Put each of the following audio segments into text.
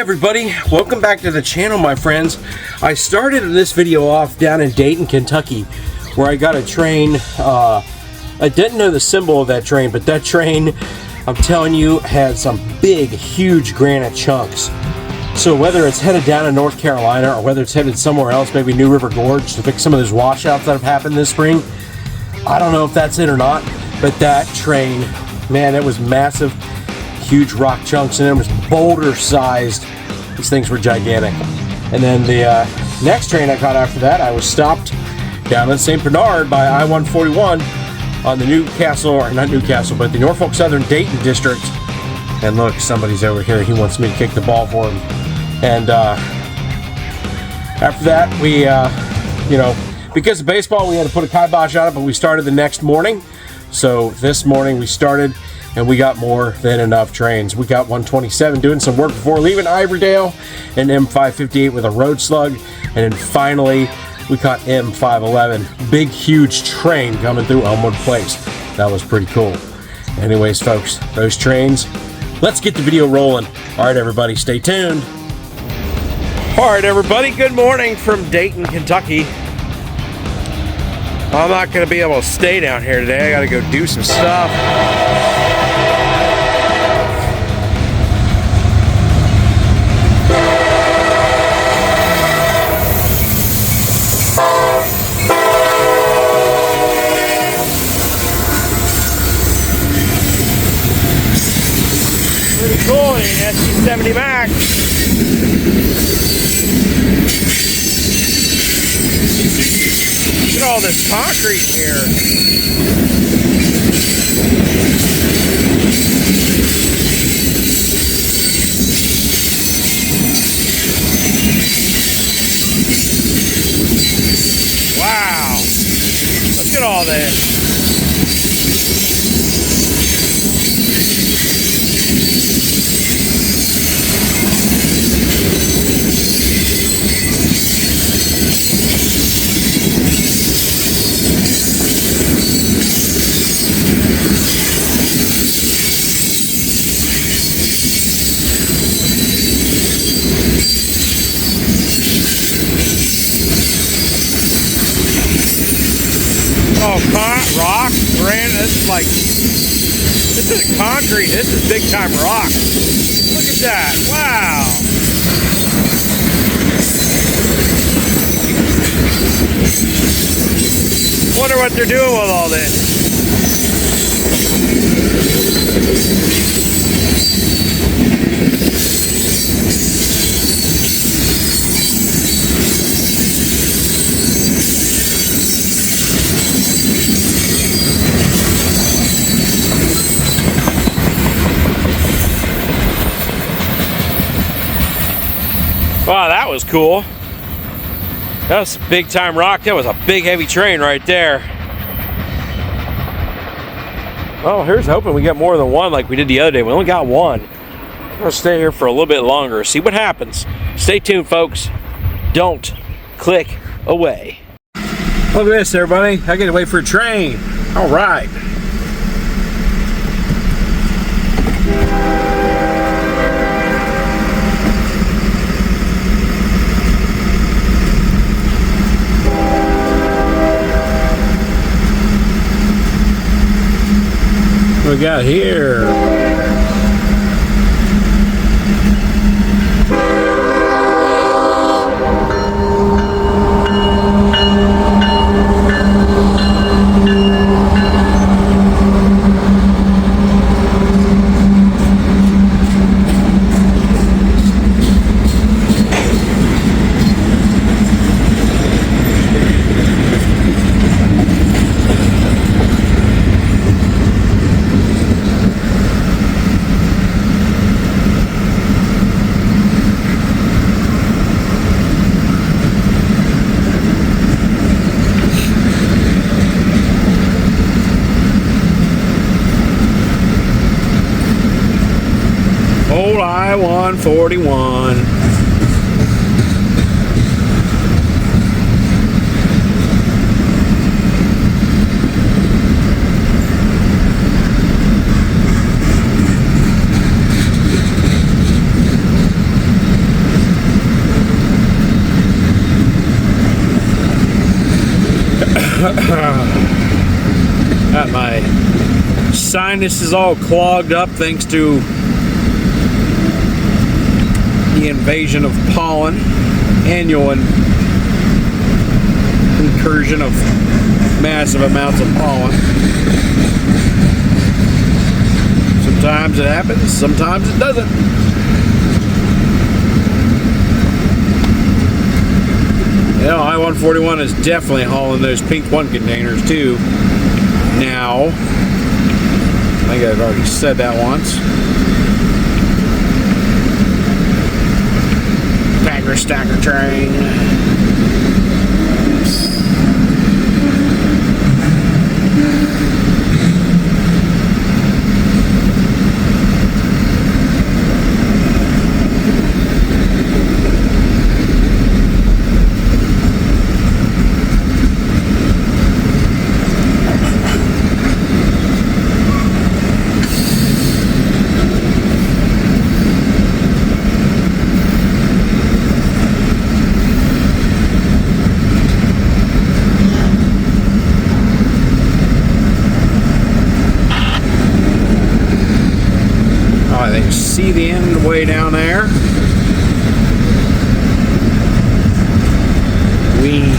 everybody, welcome back to the channel, my friends. I started this video off down in Dayton, Kentucky, where I got a train. I didn't know the symbol of that train, but that train, I'm telling you, had some big, huge granite chunks. So whether it's headed down to North Carolina or whether it's headed somewhere else, maybe New River Gorge, to fix some of those washouts that have happened this spring, I don't know if that's it or not, but that train, man, it was massive. Huge rock chunks in it. It was boulder sized. These things were gigantic. And then the next train I caught after that, I was stopped down in St. Bernard by I-141 on the Newcastle, or not Newcastle, but the Norfolk Southern Dayton district. And look, somebody's over here. He wants me to kick the ball for him. And after that, we, because of baseball, we had to put a kibosh on it, but we started the next morning. So this morning we started, and we got more than enough trains. We got 127 doing some work before leaving Ivordale, and M558 with a road slug, and then finally we caught M511. Big, huge train coming through Elmwood Place. That was pretty cool. Anyways, folks, those trains, let's get the video rolling. All right, everybody, stay tuned. All right, everybody, good morning from Dayton, Kentucky. I'm not going to be able to stay down here today. I got to go do some stuff. Pretty cool in an SC70 Max. Look at all this concrete here. Wow. Look at all this. Oh, rock, granite, this isn't concrete, this is big time rock. Look at that, wow. Wonder what they're doing with all this. Wow, that was cool. That was big time rock. That was a big heavy train right there. Well, here's hoping we get more than one like we did the other day. We only got one. I'm gonna stay here for a little bit longer, see what happens. Stay tuned, folks. Don't click away. Look at this, everybody. I get to wait for a train. All right. What we got here? Old I-141. Got my sinus is all clogged up thanks to the invasion of pollen, annual incursion of massive amounts of pollen. Sometimes it happens, sometimes it doesn't. You know, I-141 is definitely hauling those pink 1 containers too. Now, I think I've already said that once. Packer stacker train. See the end way down there. Wings.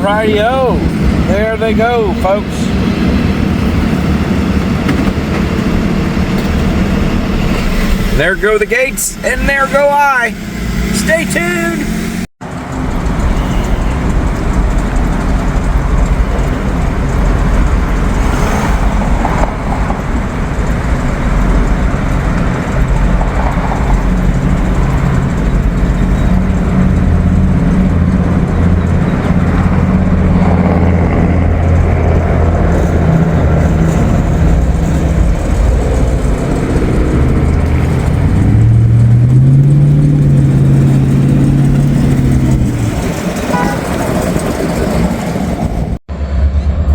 Rightio, there they go, folks. There go the gates, and there go I. Stay tuned.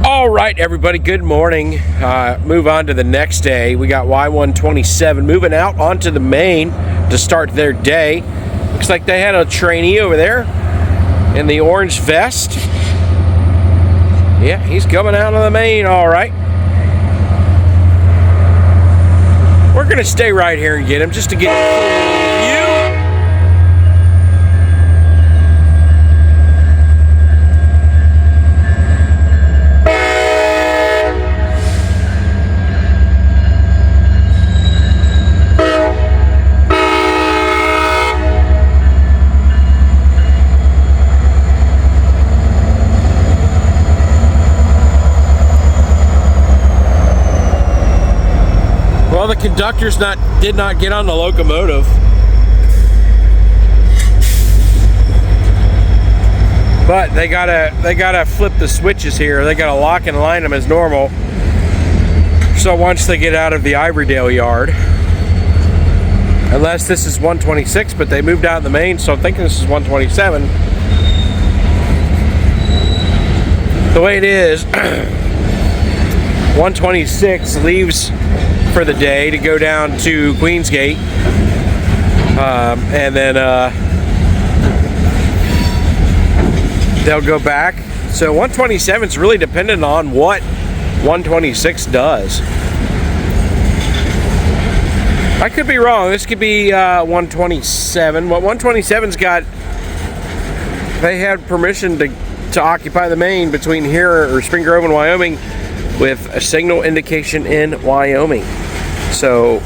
Alright everybody, good morning. Move on to the next day. We got Y127 moving out onto the main to start their day. Looks like they had a trainee over there in the orange vest. Yeah, he's coming out on the main, alright. We're going to stay right here and get him just to get you. Well, the conductors did not get on the locomotive. But they gotta flip the switches here. They gotta lock and line them as normal. So once they get out of the Ivorydale yard, unless this is 126, but they moved out in the main, so I'm thinking this is 127. The way it is, 126 leaves for the day to go down to Queensgate, and then they'll go back. So 127 is really dependent on what 126 does. I could be wrong. This could be 127. What 127's got, they had permission to occupy the main between here or Spring Grove and Wyoming with a signal indication in Wyoming. So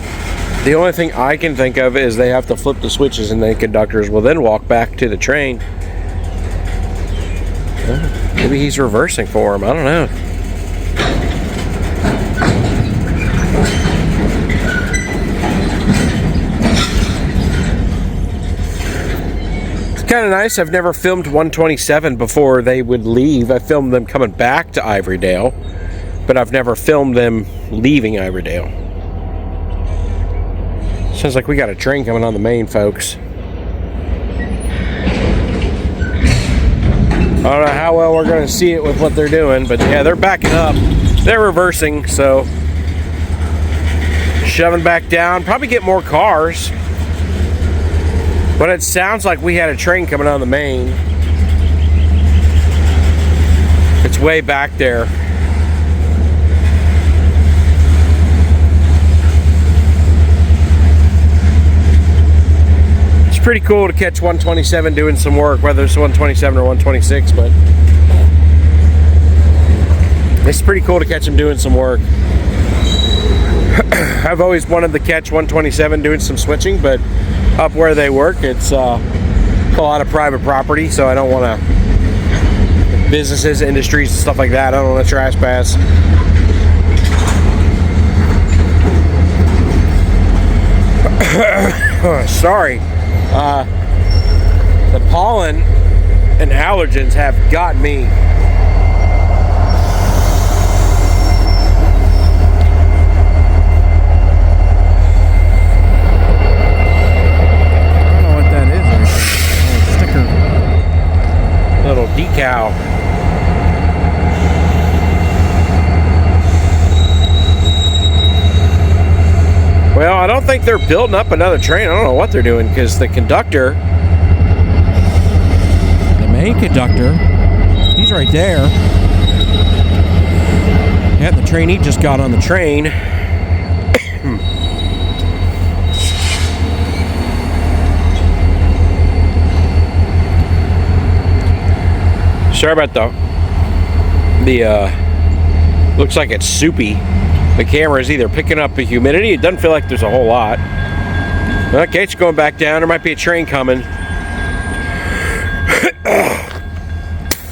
the only thing I can think of is they have to flip the switches, and the conductors will then walk back to the train. Well, maybe he's reversing for him. I don't know. It's kind of nice. I've never filmed 127 before they would leave. I filmed them coming back to Ivorydale, but I've never filmed them leaving Ivorydale. Sounds like we got a train coming on the main, folks. I don't know how well we're going to see it with what they're doing, but yeah, they're backing up. They're reversing, so shoving back down. Probably get more cars. But it sounds like we had a train coming on the main. It's way back there. Pretty cool to catch 127 doing some work, whether it's 127 or 126, but it's pretty cool to catch them doing some work. I've always wanted to catch 127 doing some switching, but up where they work, it's a lot of private property, so I don't want to, businesses, industries, stuff like that, I don't want to trespass. Sorry. The pollen and allergens have got me. I don't know what that is. A sticker. Little decal. Well, I don't think they're building up another train. I don't know what they're doing, because the conductor, The main conductor, he's right there. yeah, the trainee just got on the train. Sorry about the looks like it's soupy. The camera is either picking up the humidity. It doesn't feel like there's a whole lot. Okay, it's going back down. There might be a train coming.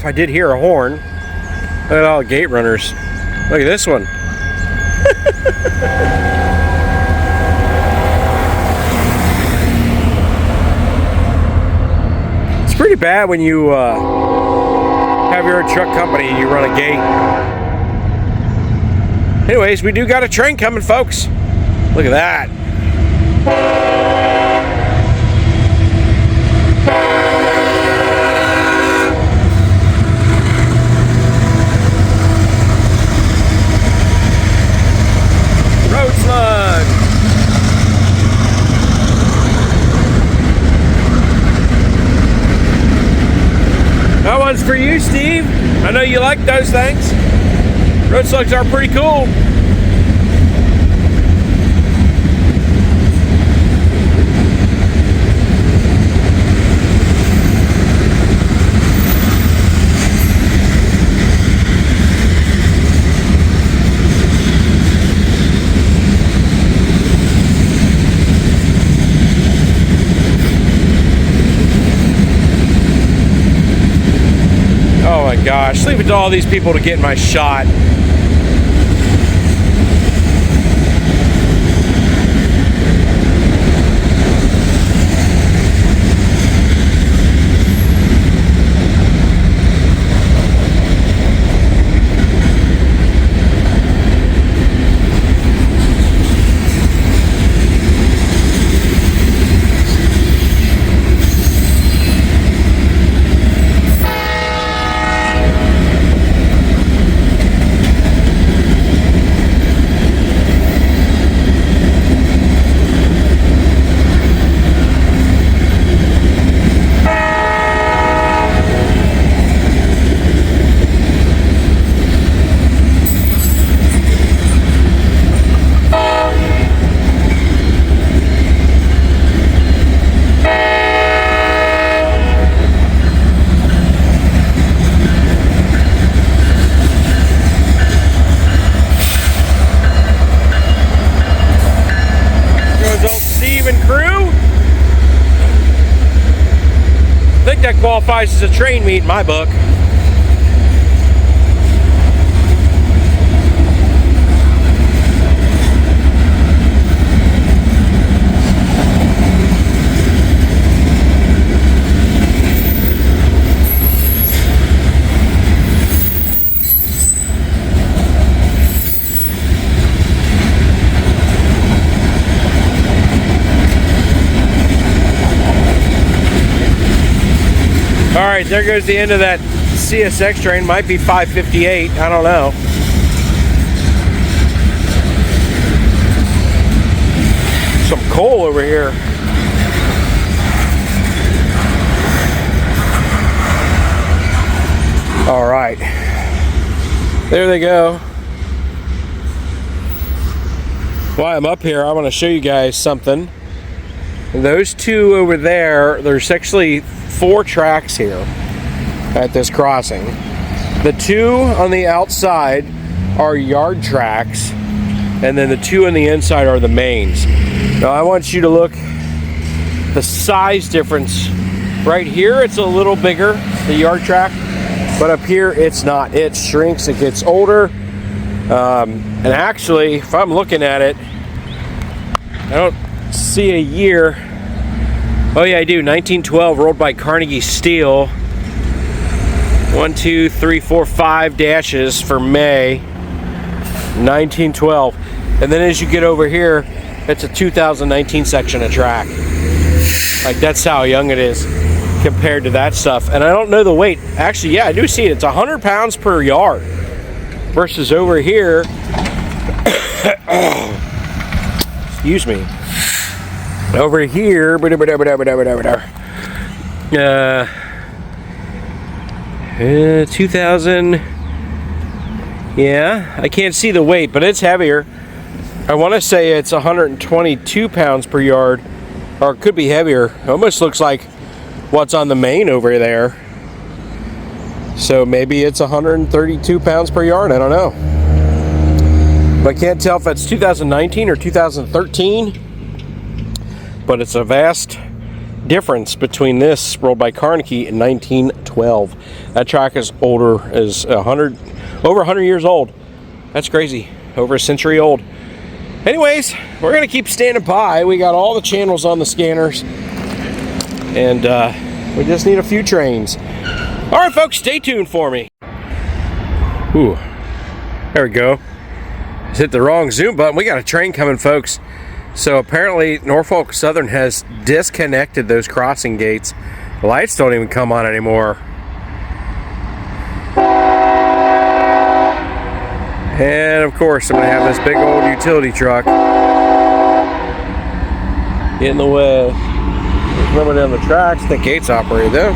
I did hear a horn. Look at all the gate runners. Look at this one. It's pretty bad when you have your own truck company and you run a gate. Anyways, we do got a train coming, folks. Look at that. Road slug. That one's for you, Steve. I know you like those things. Road slugs are pretty cool. Oh my gosh, leave it to all these people to get my shot. qualifies as a train meet in my book. All right, there goes the end of that CSX train. Might be 558, I don't know. Some coal over here. All right, there they go. While I'm up here, I want to show you guys something. Those two over there, there's actually 4 tracks here at this crossing. The 2 on the outside are yard tracks, and then the 2 on the inside are the mains. Now I want you to look the size difference. Right here it's a little bigger, the yard track, but up here it's not. It shrinks, it gets older, and actually if I'm looking at it, I don't see a year. Oh yeah, I do. 1912, rolled by Carnegie Steel. 1, 2, 3, 4, 5 dashes for May 1912. And then as you get over here, it's a 2019 section of track. Like, that's how young it is compared to that stuff. And I don't know the weight. Actually, yeah, I do see it. It's 100 pounds per yard versus over here. Excuse me. Over here, 2000. Yeah, I can't see the weight, but it's heavier. I want to say it's 122 pounds per yard, or it could be heavier. Almost looks like what's on the main over there. So maybe it's 132 pounds per yard. I don't know. But I can't tell if it's 2019 or 2013. But it's a vast difference between this rolled by Carnegie in 1912. That track is older, is over 100 years old. That's crazy, over a century old. Anyways, we're gonna keep standing by. We got all the channels on the scanners, and we just need a few trains. All right, folks, stay tuned for me. Ooh, there we go. Just hit the wrong zoom button. We got a train coming, folks. So apparently Norfolk Southern has disconnected those crossing gates. The lights don't even come on anymore. And of course I'm gonna have this big old utility truck get in the way. Coming down the tracks. The gates operated though.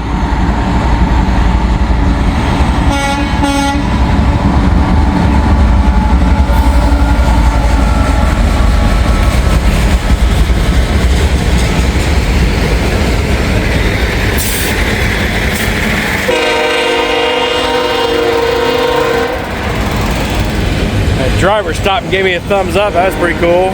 Driver stopped and gave me a thumbs up. That's pretty cool.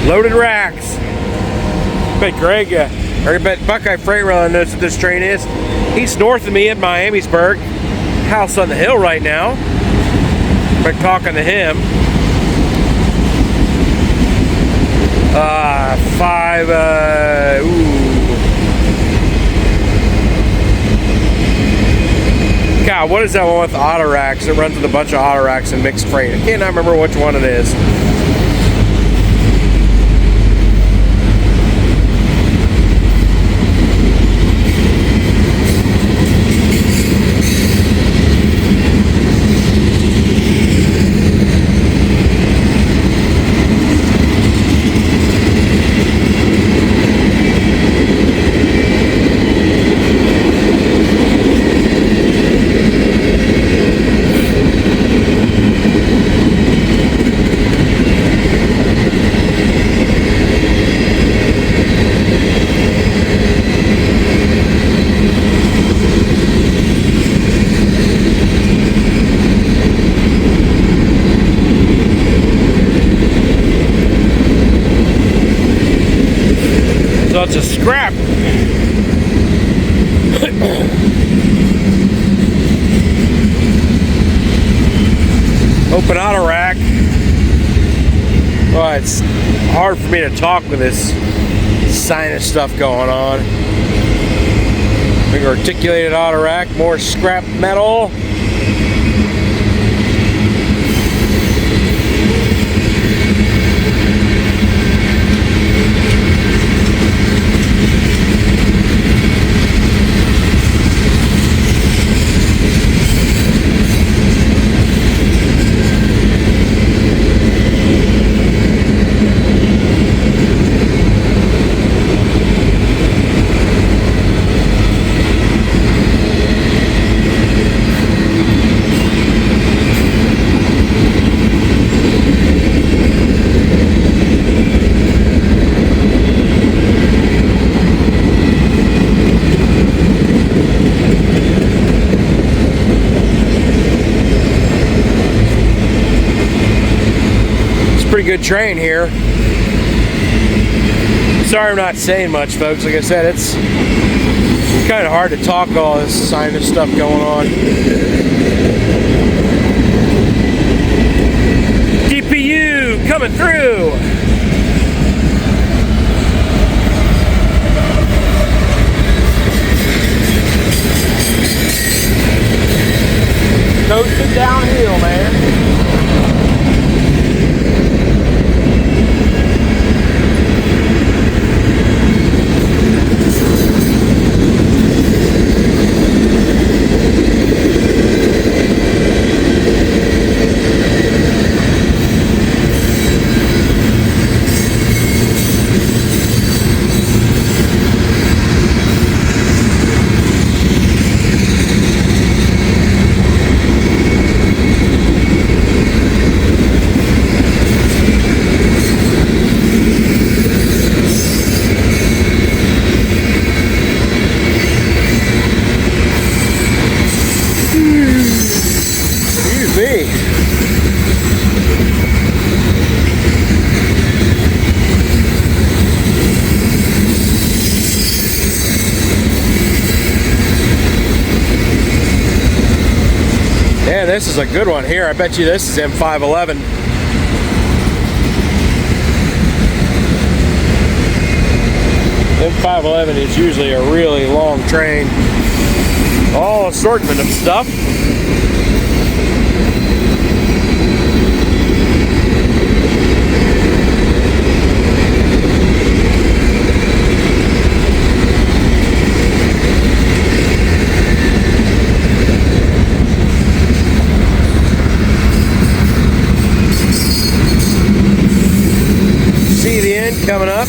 Loaded racks. Bet Greg, or I bet Buckeye Freight Rail knows what this train is. He's north of me in Miamisburg. House on the hill right now. Been talking to him. 5, God, what is that one with auto racks? It runs with a bunch of auto racks and mixed freight. I cannot remember which one it is. Well, it's a scrap. Open auto rack. Well, it's hard for me to talk with this sinus stuff going on. Big articulated auto rack, more scrap metal. Pretty good train here. Sorry I'm not saying much, folks. Like I said, it's kind of hard to talk with all this sinus stuff going on. DPU coming through. Coasting downhill, man. Man, this is a good one here. I bet you this is M511. M511 is usually a really long train. All assortment of stuff. Coming up.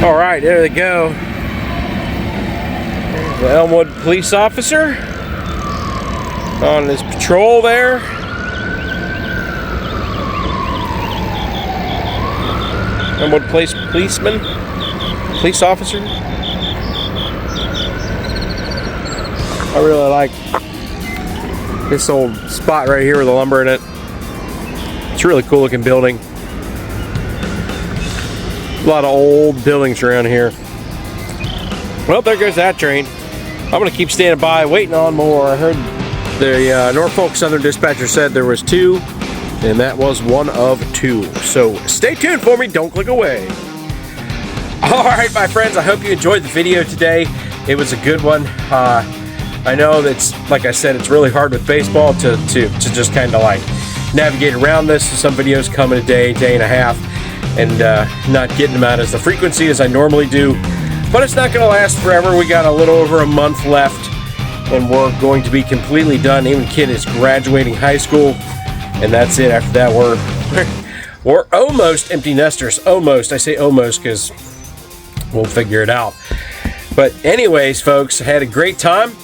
All right, there they go. The Elmwood police officer on his patrol there. Elmwood police officer. I really like this old spot right here with the lumber in it. It's a really cool looking building. A lot of old buildings around here. Well, there goes that train. I'm gonna keep standing by, waiting on more. I heard the Norfolk Southern dispatcher said there was 2, and that was one of 2. So stay tuned for me, don't click away. All right, my friends, I hope you enjoyed the video today. It was a good one. I know that's, like I said, it's really hard with baseball to just kind of like navigate around this. Some videos come in a day and a half, and not getting them out as the frequency as I normally do. But it's not going to last forever. We got a little over a month left, and we're going to be completely done. Even kid is graduating high school, and that's it. After that, we're almost empty nesters. Almost. I say almost because we'll figure it out. But anyways, folks, I had a great time.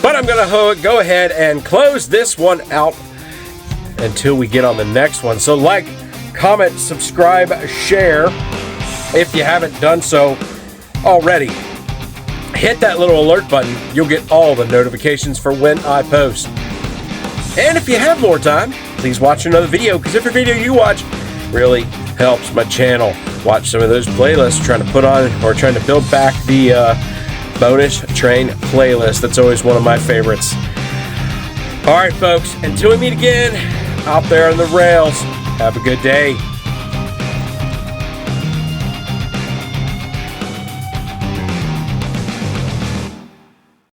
But I'm going to go ahead and close this one out. until we get on the next one. So like, comment, subscribe, share if you haven't done so already. Hit that little alert button. You'll get all the notifications for when I post. And if you have more time, please watch another video, because every video you watch really helps my channel. Watch some of those playlists, trying to put on or trying to build back the bonus train playlist. That's always one of my favorites. All right, folks, until we meet again out there on the rails, have a good day.